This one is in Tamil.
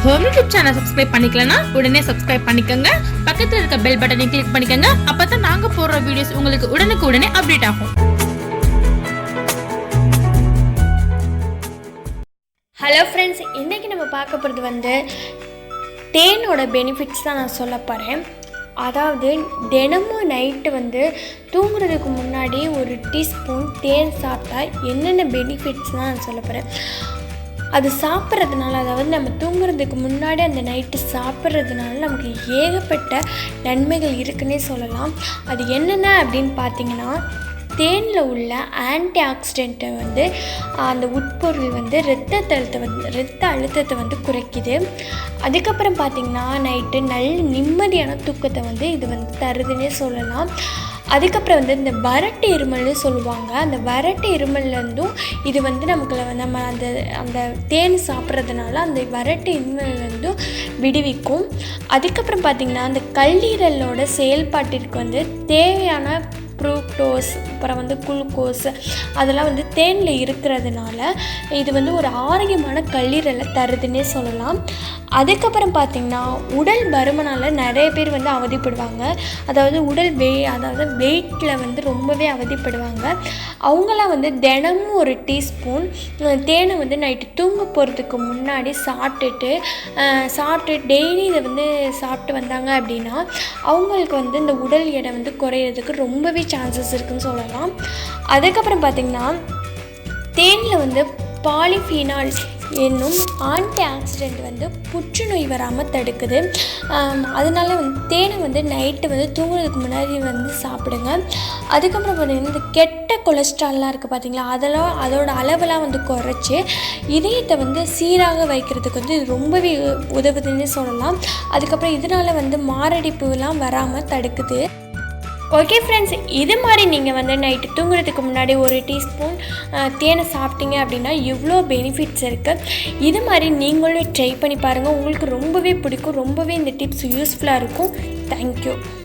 ஹோம் யூடியூப் சேனல் சப்ஸ்கிரைப் பண்ணிக்கலனா உடனே சப்ஸ்கிரைப் பண்ணிக்கோங்க. பக்கத்துல இருக்க பெல் பட்டனை கிளிக் பண்ணிக்கோங்க. அப்பதான் நாங்க போடுற வீடியோஸ் உங்களுக்கு உடனுக்குடனே அப்டேட் ஆகும். ஹலோ ஃப்ரெண்ட்ஸ், இன்றைக்கி நம்ம பார்க்க போகிறது தேனோட பெனிஃபிட்ஸ் தான் நான் சொல்ல போகிறேன். அதாவது தினமும் நைட்டு தூங்குறதுக்கு முன்னாடி ஒரு டீஸ்பூன் தேன் சாப்பிட்டா என்னென்ன பெனிஃபிட்ஸ்னால் நான் சொல்ல போகிறேன். அது சாப்பிட்றதுனால, அதாவது நம்ம தூங்குறதுக்கு முன்னாடி அந்த நைட்டு சாப்பிட்றதுனால நமக்கு ஏகப்பட்ட நன்மைகள் இருக்குன்னே சொல்லலாம். அது என்னென்ன அப்படின்னு பார்த்தீங்கன்னா, தேனில் உள்ள ஆன்டி ஆக்சிடென்ட்டை அந்த உட்பொருள் இரத்த அழுத்தத்தை குறைக்குது. அதுக்கப்புறம் பார்த்திங்கன்னா, நைட்டு நல்ல நிம்மதியான தூக்கத்தை இது தருதுன்னே சொல்லலாம். அதுக்கப்புறம் இந்த வறட்டு இருமல்னு சொல்லுவாங்க. அந்த வறட்டு இருமல்லேருந்தும் இது நம்ம அந்த தேன் சாப்பிட்றதுனால அந்த வறட்டு இருமல்லேருந்தும் விடுவிக்கும். அதுக்கப்புறம் பார்த்திங்கன்னா, அந்த கல்லீரலோட செயல்பாட்டிற்கு தேவையான ஃப்ரூக்டோஸ், அப்புறம் குளுக்கோஸ் அதெல்லாம் தேனில் இருக்கிறதுனால இது ஒரு ஆரோக்கியமான கல்லீரலை தருதுன்னே சொல்லலாம். அதுக்கப்புறம் பார்த்திங்கன்னா, உடல் பருமனால் நிறைய பேர் அவதிப்படுவாங்க. அதாவது அதாவது வெயிட்டில் ரொம்பவே அவதிப்படுவாங்க. அவங்களாம் தினமும் ஒரு டீஸ்பூன் தேனை நைட்டு தூங்க போகிறதுக்கு முன்னாடி சாப்பிட்டு டெய்லி இதை சாப்பிட்டு வந்தாங்க அப்படின்னா அவங்களுக்கு இந்த உடல் எடை குறையிறதுக்கு ரொம்பவே சான்சஸ் இருக்குதுன்னு சொல்லலாம். அதுக்கப்புறம் பார்த்திங்கன்னா, தேனில் பாலிஃபீனால் என்னும் ஆன்டி ஆக்சிடெண்ட் புற்றுநோய் வராமல் தடுக்குது. அதனால் தேனை நைட்டு தூங்குறதுக்கு முன்னாடி சாப்பிடுங்க. அதுக்கப்புறம் பார்த்திங்கன்னா, இந்த கெட்ட கொலஸ்ட்ரால்லாம் இருக்குது பார்த்திங்களா, அதோட அளவெல்லாம் குறைச்சி இதயத்தை சீராக வைக்கிறதுக்கு இது ரொம்பவே உதவுதுன்னு சொல்லலாம். அதுக்கப்புறம் இதனால் மாரடைப்புலாம் வராமல் தடுக்குது. ஓகே ஃப்ரெண்ட்ஸ், இது மாதிரி நீங்கள் நைட்டு தூங்குறதுக்கு முன்னாடி ஒரு டீஸ்பூன் தேனை சாப்பிட்டீங்க அப்படின்னா இவ்வளோ பெனிஃபிட்ஸ் இருக்குது. இது மாதிரி நீங்களும் ட்ரை பண்ணி பாருங்கள். உங்களுக்கு ரொம்பவே பிடிக்கும். ரொம்பவே இந்த டிப்ஸ் யூஸ்ஃபுல்லாக இருக்கும். தேங்க்யூ.